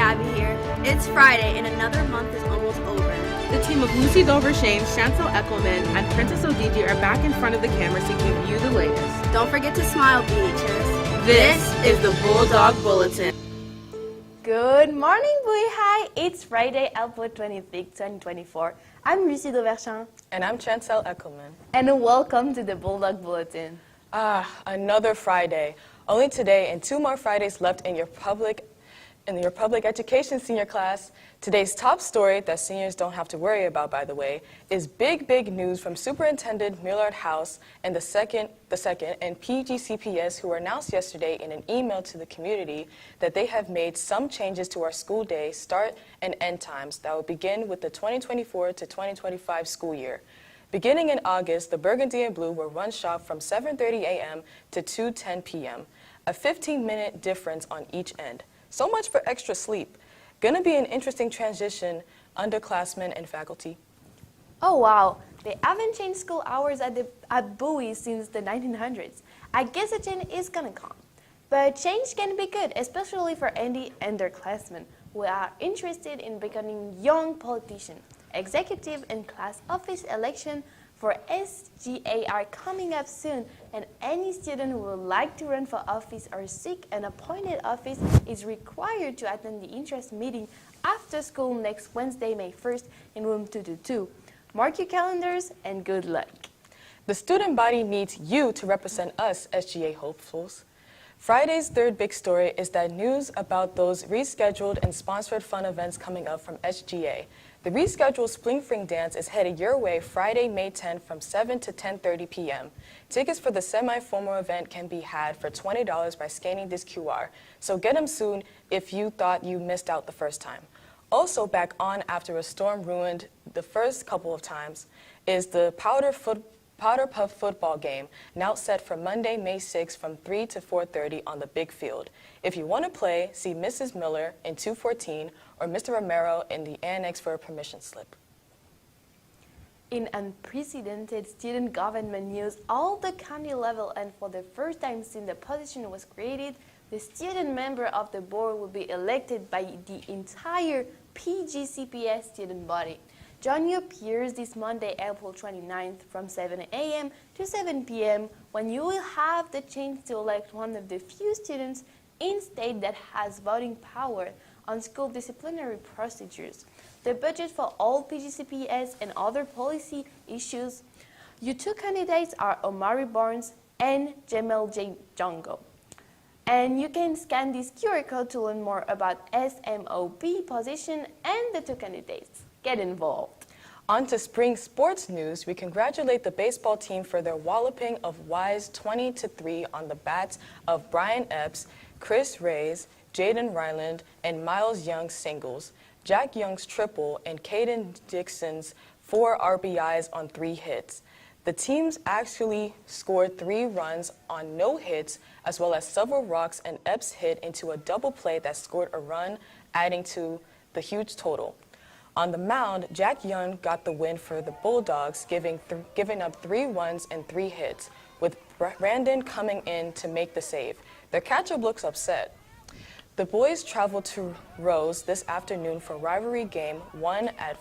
Abby here. It's Friday and another month is almost over. The team of Lucie, Dauverchain, Chancelle, Ekomin, and Princess Odigie are back in front of the cameras to give you the latest. Don't forget to smile, BHS. This is the Bulldog Bulletin. Good morning, Bowie High. It's Friday, April 26, 2024. I'm Lucie Dauverchain. And I'm Chancelle Ekomin. And welcome to the Bulldog Bulletin. Another Friday. Only today and 2 more Fridays left in your public education senior class. Today's top story that seniors don't have to worry about, by the way, is big news from Superintendent Millard House and the second and PGCPS, who announced yesterday in an email to the community that they have made some changes to our school day start and end times that will begin with the 2024 to 2025 school year. Beginning in August, the Burgundy and Blue will run shop from 7:30 a.m. to 2:10 p.m., a 15-minute difference on each end. So much for extra sleep. Gonna be an interesting transition, underclassmen and faculty. Oh wow, they haven't changed school hours at Bowie since the 1900s. I guess a change is gonna come. But change can be good, especially for any underclassmen who are interested in becoming young politicians. Executive and class office election for SGA are coming up soon, and any student who would like to run for office or seek an appointed office is required to attend the interest meeting after school next Wednesday, May 1st in room 222. Mark your calendars and good luck. The student body needs you to represent us, SGA hopefuls. Friday's third big story is that news about those rescheduled and sponsored fun events coming up from SGA. The rescheduled Spring Fling Dance is headed your way Friday, May 10th from 7 to 10:30 p.m. Tickets for the semi-formal event can be had for $20 by scanning this QR, so get them soon if you thought you missed out the first time. Also back on after a storm ruined the first couple of times is the Powder Puff football game, now set for Monday, May 6th from 3 to 4:30 on the big field. If you want to play, see Mrs. Miller in 214 or Mr. Romero in the annex for a permission slip. In unprecedented student government news, all the county level, and for the first time since the position was created, the student member of the board will be elected by the entire PGCPS student body. Join your peers this Monday, April 29th from 7 a.m. to 7 p.m. when you will have the chance to elect one of the few students in state that has voting power on school disciplinary procedures, the budget for all PGCPS and other policy issues. Your two candidates are Omari Barnes and Jamel J. Jongo. And you can scan this QR code to learn more about SMOP position and the two candidates. Get involved. On to spring sports news, we congratulate the baseball team for their walloping of Wise 20-3 on the bats of Brian Epps, Chris Reyes, Jaden Ryland, and Miles Young's singles, Jack Young's triple, and Caden Dixon's 4 RBIs on 3 hits. The teams actually scored 3 runs on no hits, as well as several rocks, and Epps hit into a double play that scored a run, adding to the huge total. On the mound, Jack Young got the win for the Bulldogs, giving up 3 runs and 3 hits, with Brandon coming in to make the save. Their catcher looks upset. The boys travel to Rose this afternoon for rivalry game 1 at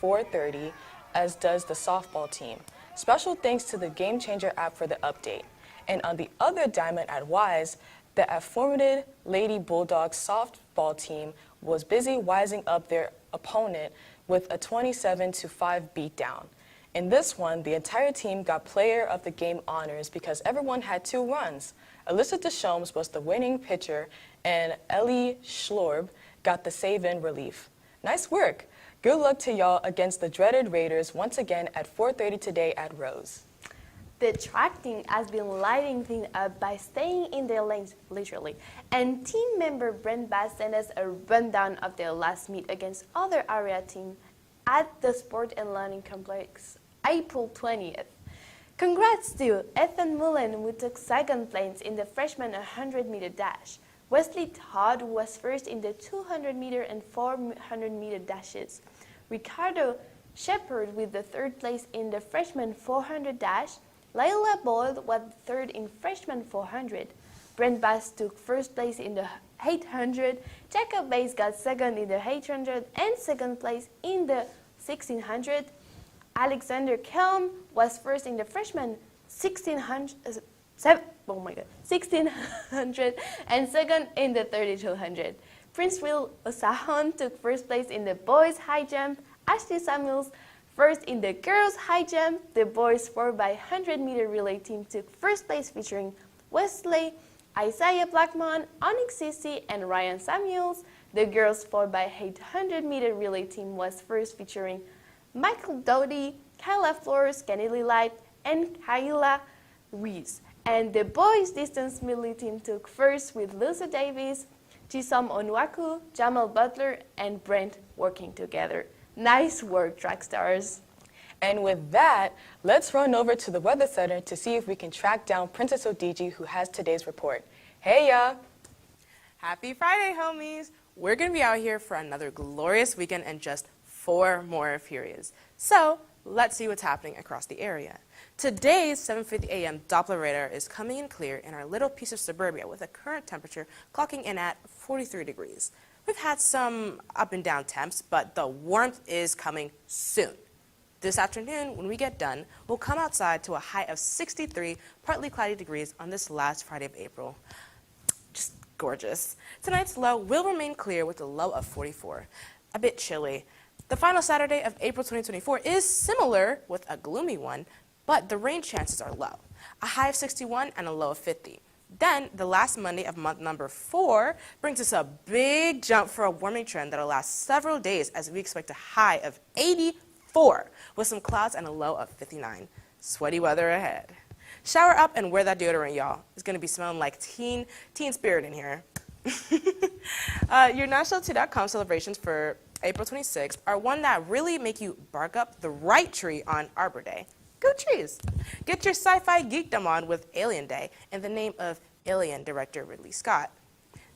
4:30, as does the softball team. Special thanks to the Game Changer app for the update. And on the other diamond at Wise, the aforementioned Lady Bulldogs softball team was busy wising up their opponent with a 27-5 beatdown. In this one, the entire team got player of the game honors because everyone had 2 runs. Alyssa Deshomes was the winning pitcher, and Ellie Schlorb got the save-in relief. Nice work. Good luck to y'all against the dreaded Raiders once again at 4:30 today at Rose. The track team has been lighting things up by staying in their lanes, literally. And team member Brent Bass sent us a rundown of their last meet against other area team at the Sport and Learning Complex, April 20th. Congrats to Ethan Mullen, who took second place in the freshman 100-meter dash. Wesley Todd was first in the 200-meter and 400-meter dashes. Ricardo Shepard with the third place in the freshman 400 dash. Layla Boyd was third in freshman 400. Brent Bass took first place in the 800. Jacob Bass got second in the 800 and second place in the 1600. Alexander Kelm was first in the freshman 1600 and second in the 3200. Prince Will Osahon took first place in the boys high jump. Ashley Samuels first in the girls high jump. The boys 4x100 meter relay team took first place featuring Wesley, Isaiah Blackmon, Onyx Sissi, and Ryan Samuels. The girls 4x800 meter relay team was first featuring Michael Doty, Kyla Flores, Kennedy Light, and Kyla Reeves. And the boys distance medley team took first with Lucie Davis, Chisom Onwaku, Jamal Butler, and Brent working together. Nice work, track stars. And with that, let's run over to the Weather Center to see if we can track down Princess Odigie, who has today's report. Hey, ya! Happy Friday, homies! We're going to be out here for another glorious weekend and just 4 more periods. So, let's see what's happening across the area. Today's 7:50 a.m. Doppler radar is coming in clear in our little piece of suburbia with a current temperature clocking in at 43 degrees. We've had some up and down temps, but the warmth is coming soon. This afternoon, when we get done, we'll come outside to a high of 63, partly cloudy degrees on this last Friday of April. Just gorgeous. Tonight's low will remain clear with a low of 44. A bit chilly. The final Saturday of April 2024 is similar with a gloomy one, but the rain chances are low. A high of 61 and a low of 50. Then, the last Monday of month number 4 brings us a big jump for a warming trend that'll last several days as we expect a high of 84 with some clouds and a low of 59. Sweaty weather ahead. Shower up and wear that deodorant, y'all. It's going to be smelling like teen spirit in here. Your nationality.com celebrations for April 26th are one that really make you bark up the right tree on Arbor Day. Go trees! Get your sci-fi geekdom on with Alien Day in the name of Alien director Ridley Scott.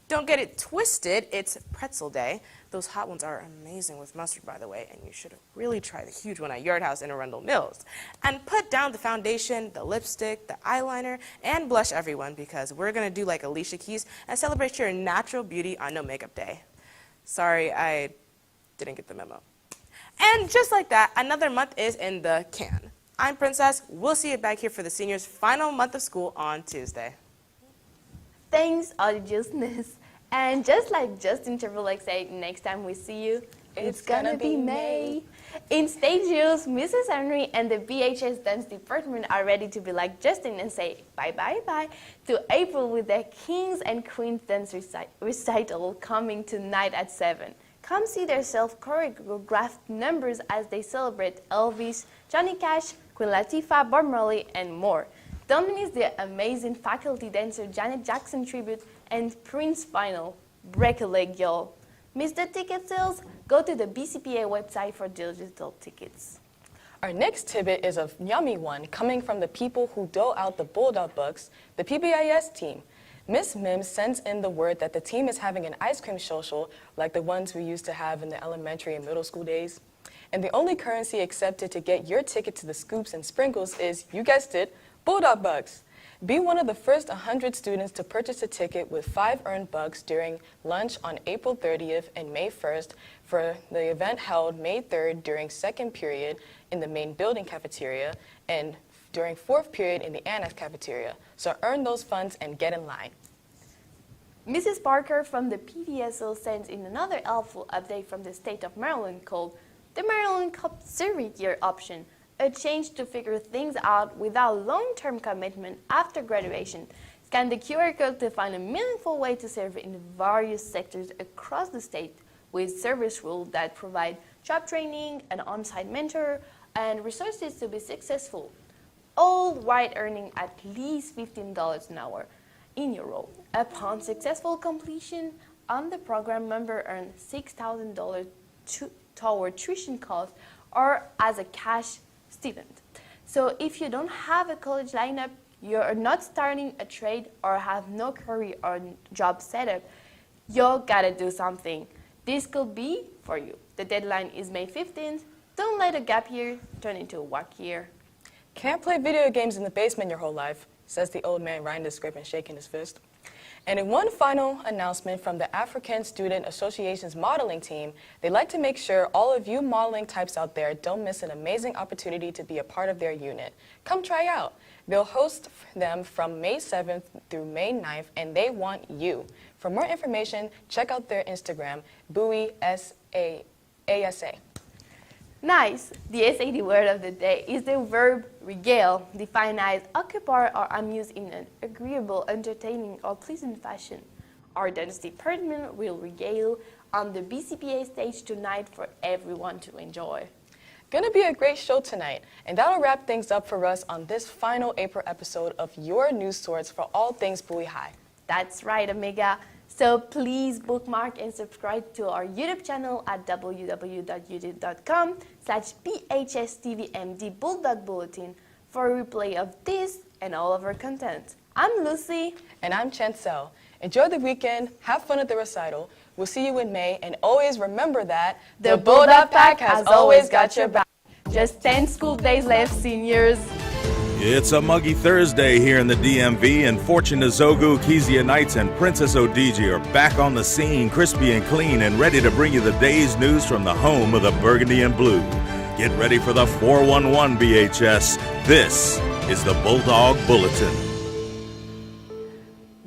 Don't get it twisted, it's Pretzel Day. Those hot ones are amazing with mustard, by the way, and you should really try the huge one at Yard House in Arundel Mills. And put down the foundation, the lipstick, the eyeliner, and blush, everyone, because we're going to do like Alicia Keys and celebrate your natural beauty on No Makeup Day. Sorry, I didn't get the memo. And just like that, another month is in the can. I'm Princess. We'll see you back here for the seniors' final month of school on Tuesday. Thanks, Audiousness. And just like Justin Timberlake said, next time we see you, it's gonna be May. In stages, Mrs. Henry and the BHS dance department are ready to be like Justin and say bye to April with their Kings and Queens dance recital coming tonight at 7. Come see their self-choreographed numbers as they celebrate Elvis, Johnny Cash, Queen Latifah, Bob Marley, and more. Don't miss the amazing faculty dancer Janet Jackson tribute and Prince final. Break a leg, y'all. Miss the ticket sales? Go to the BCPA website for digital tickets. Our next tidbit is a yummy one coming from the people who dole out the Bulldog books, the PBIS team. Miss Mims sends in the word that the team is having an ice cream social like the ones we used to have in the elementary and middle school days. And the only currency accepted to get your ticket to the scoops and sprinkles is, you guessed it, Bulldog Bucks. Be one of the first 100 students to purchase a ticket with 5 earned bucks during lunch on April 30th and May 1st for the event held May 3rd during second period in the main building cafeteria and during fourth period in the annex cafeteria. So earn those funds and get in line. Mrs. Parker from the PDSO sends in another helpful update from the state of Maryland called the Maryland Cup Serving Year option, a change to figure things out without long-term commitment after graduation. Scan the QR code to find a meaningful way to serve in various sectors across the state with service rules that provide job training, an on-site mentor, and resources to be successful, all while earning at least $15 an hour in your role. Upon successful completion, on the program member earns $6,000 toward tuition costs or as a cash stipend. So if you don't have a college lineup, you're not starting a trade or have no career or job setup, you gotta do something. This could be for you. The deadline is May 15th. Don't let a gap year turn into a work year. Can't play video games in the basement your whole life. says the old man writing the script and shaking his fist. And in one final announcement from the African Student Association's modeling team, they'd like to make sure all of you modeling types out there don't miss an amazing opportunity to be a part of their unit. Come try out. They'll host them from May 7th through May 9th, and they want you. For more information, check out their Instagram, Bowie ASA. Nice! The SAT word of the day is the verb regale, defined as occupy or amuse in an agreeable, entertaining, or pleasant fashion. Our dance department will regale on the BCPA stage tonight for everyone to enjoy. Gonna be a great show tonight, and that'll wrap things up for us on this final April episode of your news source for all things Bowie High. That's right, Amiga. So please bookmark and subscribe to our YouTube channel at www.youtube.com/BHSTVMD Bulldog Bulletin for a replay of this and all of our content. I'm Lucie. And I'm Chancelle. Enjoy the weekend, have fun at the recital. We'll see you in May, and always remember that The Bulldog Pack has always got your back. Just 10 school days left, seniors. It's a muggy Thursday here in the DMV, and Fortune Ezeogu, Kezia Knights, and Princess Odigie are back on the scene, crispy and clean, and ready to bring you the day's news from the home of the Burgundy and Blue. Get ready for the 411 BHS. This is the Bulldog Bulletin.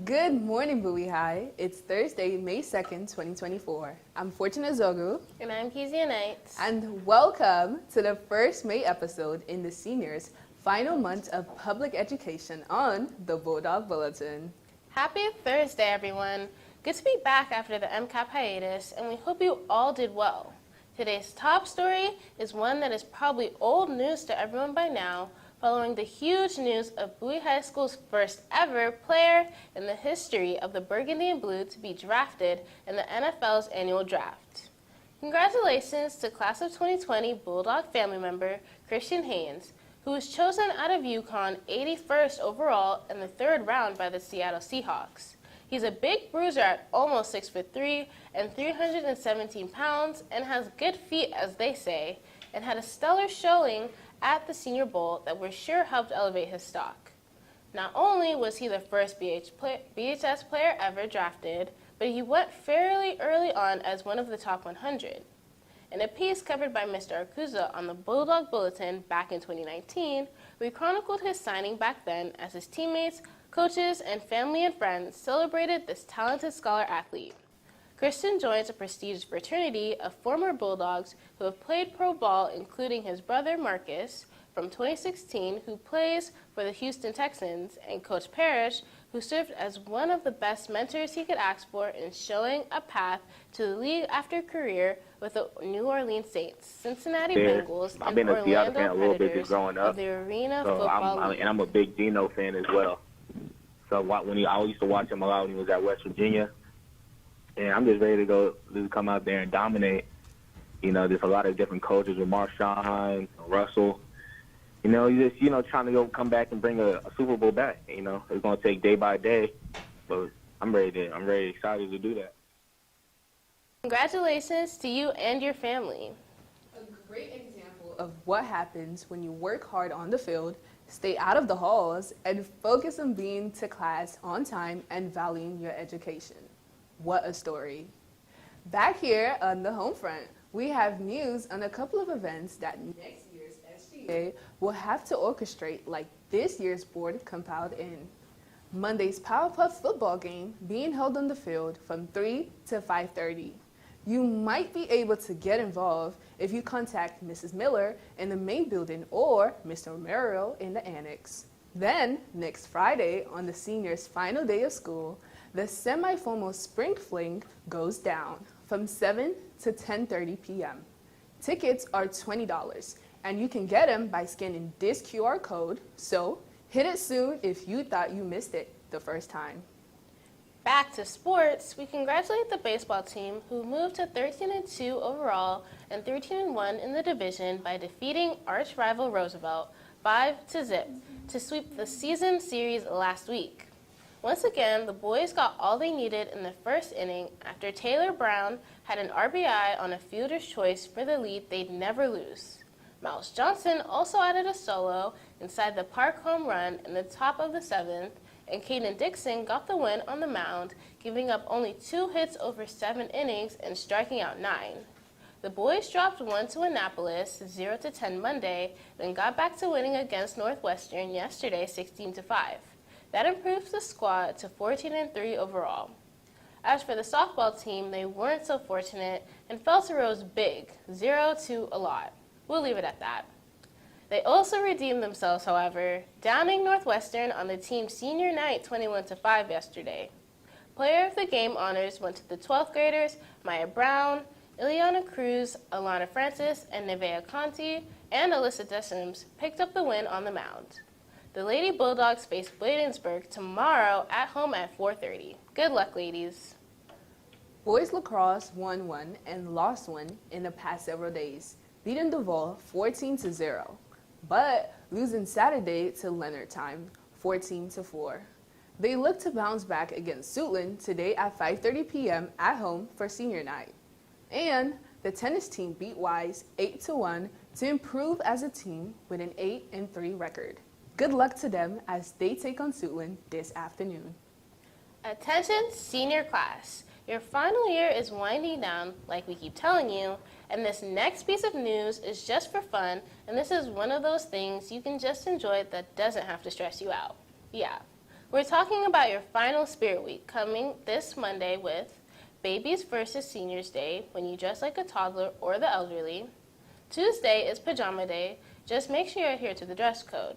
Good morning, Bowie High. It's Thursday, May 2nd, 2024. I'm Fortune Ezeogu, And I'm Kezia Knights. and welcome to the first May episode in the seniors' final month of public education on the Bulldog Bulletin. Happy Thursday, everyone. Good to be back after the MCAP hiatus, and we hope you all did well. Today's top story is one that is probably old news to everyone by now, following the huge news of Bowie High School's first ever player in the history of the Burgundy and Blue to be drafted in the NFL's annual draft. Congratulations to Class of 2020 Bulldog family member Christian Haynes, who was chosen out of UConn 81st overall in the third round by the Seattle Seahawks. He's a big bruiser at almost 6'3" and 317 pounds, and has good feet, as they say, and had a stellar showing at the Senior Bowl that we're sure helped elevate his stock. Not only was he the first BHS player ever drafted, but he went fairly early on as one of the top 100. In a piece covered by Mr. Arcuza on the Bulldog Bulletin back in 2019, we chronicled his signing back then as his teammates, coaches, and family and friends celebrated this talented scholar-athlete. Christian joins a prestigious fraternity of former Bulldogs who have played pro ball, including his brother Marcus from 2016, who plays for the Houston Texans, and Coach Parrish, who served as one of the best mentors he could ask for in showing a path to the league after a career with the New Orleans Saints, Cincinnati Bengals, I've and been a Seattle Orlando fan a little bit Predators just growing of up. the Arena So Football League. and I'm a big Geno fan as well. So I used to watch him a lot when he was at West Virginia. And I'm just ready to come out there and dominate. You know, there's a lot of different coaches with Marshawn, Russell. You know, you just, trying to come back and bring a Super Bowl back. You know, it's going to take day by day, but I'm very excited to do that. Congratulations to you and your family. A great example of what happens when you work hard on the field, stay out of the halls, and focus on being to class on time and valuing your education. What a story. Back here on the home front, we have news on a couple of events that next year's SGA will have to orchestrate like this year's board compiled in. Monday's Powerpuff football game being held on the field from 3 to 5:30. You might be able to get involved if you contact Mrs. Miller in the main building or Mr. Romero in the annex. Then, next Friday, on the seniors' final day of school, the semi-formal spring fling goes down from 7 to 10:30 p.m. Tickets are $20, and you can get them by scanning this QR code, so hit it soon if you thought you missed it the first time. Back to sports, we congratulate the baseball team who moved to 13-2 overall and 13-1 in the division by defeating arch rival Roosevelt 5-0 to sweep the season series last week. Once again, the boys got all they needed in the first inning after Taylor Brown had an RBI on a fielder's choice for the lead they'd never lose. Miles Johnson also added a solo inside the park home run in the top of the 7th, and Caden Dixon got the win on the mound, giving up only 2 hits over 7 innings and striking out 9. The boys dropped 1 to Annapolis, 0-10 Monday, then got back to winning against Northwestern yesterday, 16-5. That improves the squad to 14-3 overall. As for the softball team, they weren't so fortunate and fell to Rose big, 0-2 a lot. We'll leave it at that. They also redeemed themselves, however, downing Northwestern on the team's senior night 21-5 yesterday. Player of the game honors went to the 12th graders Maya Brown, Ileana Cruz, Alana Francis, and Nevea Conti, and Alyssa Desims picked up the win on the mound. The Lady Bulldogs face Bladensburg tomorrow at home at 4:30. Good luck, ladies. Boys lacrosse won 1 and lost 1 in the past several days, beating Duval 14-0, but losing Saturday to Leonardtime 14-4. They look to bounce back against Suitland today at 5:30 p.m. at home for senior night. And the tennis team beat Wise 8-1 to improve as a team with an 8-3 record. Good luck to them as they take on Suitland this afternoon. Attention, senior class. Your final year is winding down, like we keep telling you, and this next piece of news is just for fun, and this is one of those things you can just enjoy that doesn't have to stress you out. Yeah, we're talking about your final Spirit Week coming this Monday with Babies versus Seniors Day, when you dress like a toddler or the elderly. Tuesday is Pajama Day. Just make sure you adhere to the dress code.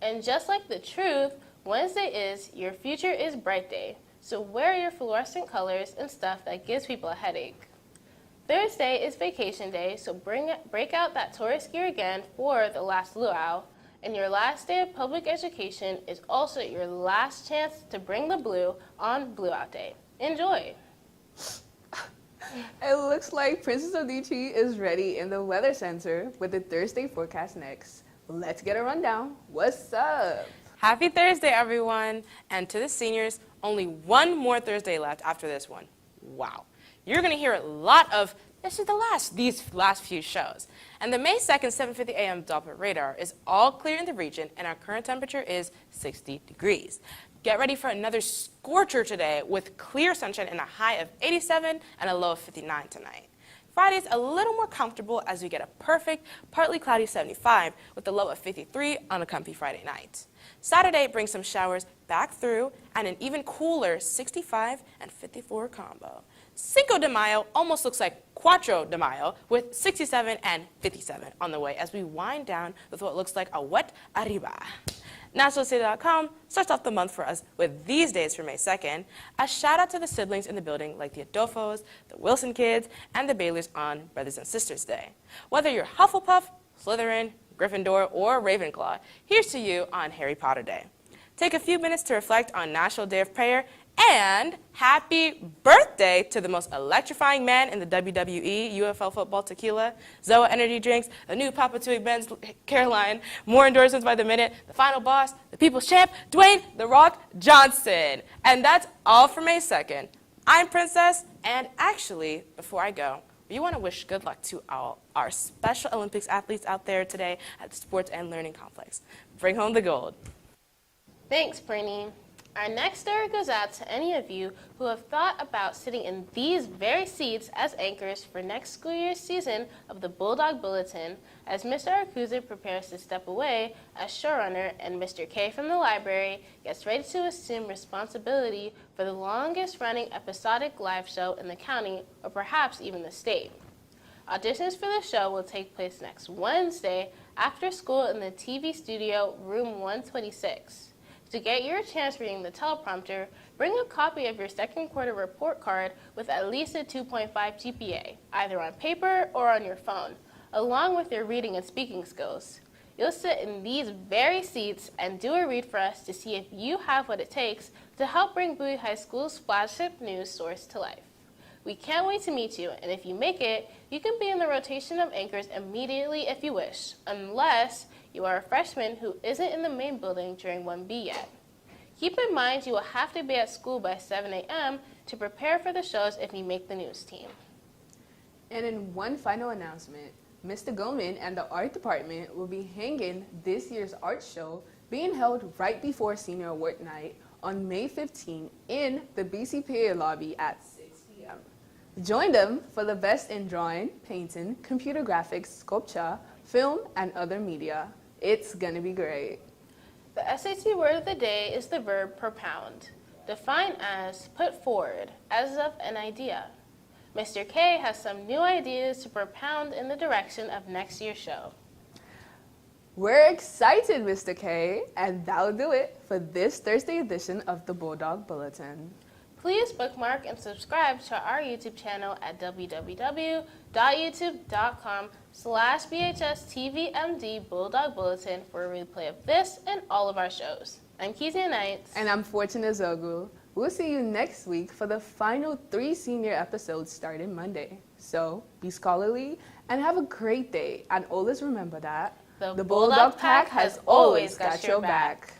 And just like the truth, Wednesday is Your Future is Bright Day. So wear your fluorescent colors and stuff that gives people a headache. Thursday is Vacation Day, so break out that tourist gear again for the last luau. And your last day of public education is also your last chance to bring the blue on Blue Out Day. Enjoy! It looks like Princess Odigie is ready in the Weather Center with the Thursday forecast next. Let's get a rundown. What's up? Happy Thursday, everyone. And to the seniors, only one more Thursday left after this one. Wow. You're going to hear a lot of these last few shows. And the May 2nd, 7:50 a.m. Doppler radar is all clear in the region, and our current temperature is 60 degrees. Get ready for another scorcher today with clear sunshine and a high of 87 and a low of 59 tonight. Friday's a little more comfortable as we get a perfect, partly cloudy 75 with a low of 53 on a comfy Friday night. Saturday brings some showers back through and an even cooler 65 and 54 combo. Cinco de Mayo almost looks like Cuatro de Mayo with 67 and 57 on the way as we wind down with what looks like a wet arriba. NationalCity.com starts off the month for us with these days for May 2nd. A shout out to the siblings in the building like the Adolfos, the Wilson kids, and the Baylors on Brothers and Sisters Day. Whether you're Hufflepuff, Slytherin, Gryffindor, or Ravenclaw, here's to you on Harry Potter Day. Take a few minutes to reflect on National Day of Prayer, and happy birthday to the most electrifying man in the WWE, UFL football tequila, Zoa energy drinks, the new Papa Tui Benz Caroline, more endorsements by the minute, the final boss, the people's champ, Dwayne "The Rock" Johnson. And that's all for May 2nd. I'm Princess, and actually, before I go, we want to wish good luck to all our Special Olympics athletes out there today at the Sports and Learning Complex. Bring home the gold. Thanks, Brittany. Our next story goes out to any of you who have thought about sitting in these very seats as anchors for next school year's season of the Bulldog Bulletin, as Mr. Arcusa prepares to step away as showrunner and Mr. K from the library gets ready to assume responsibility for the longest-running episodic live show in the county, or perhaps even the state. Auditions for the show will take place next Wednesday after school in the TV studio, room 126. To get your chance reading the teleprompter, bring a copy of your second quarter report card with at least a 2.5 GPA, either on paper or on your phone, along with your reading and speaking skills. You'll sit in these very seats and do a read for us to see if you have what it takes to help bring Bowie High School's flagship news source to life. We can't wait to meet you, and if you make it, you can be in the rotation of anchors immediately if you wish, unless you are a freshman who isn't in the main building during 1B yet. Keep in mind you will have to be at school by 7 a.m. to prepare for the shows if you make the news team. And in one final announcement, Mr. Goman and the art department will be hanging this year's art show being held right before Senior Award Night on May 15 in the BCPA lobby at 6 p.m. Join them for the best in drawing, painting, computer graphics, sculpture, film, and other media. It's gonna be great. The SAT word of the day is the verb propound, defined as put forward, as of an idea. Mr. K has some new ideas to propound in the direction of next year's show. We're excited, Mr. K, and that'll do it for this Thursday edition of the Bulldog Bulletin. Please bookmark and subscribe to our YouTube channel at www.youtube.com/BHSTVMD Bulldog Bulletin for a replay of this and all of our shows. I'm Kezia Knights. And I'm Ezeogu. We'll see you next week for the final 3 senior episodes starting Monday. So be scholarly and have a great day. And always remember that the Bulldog Pack has always got your back.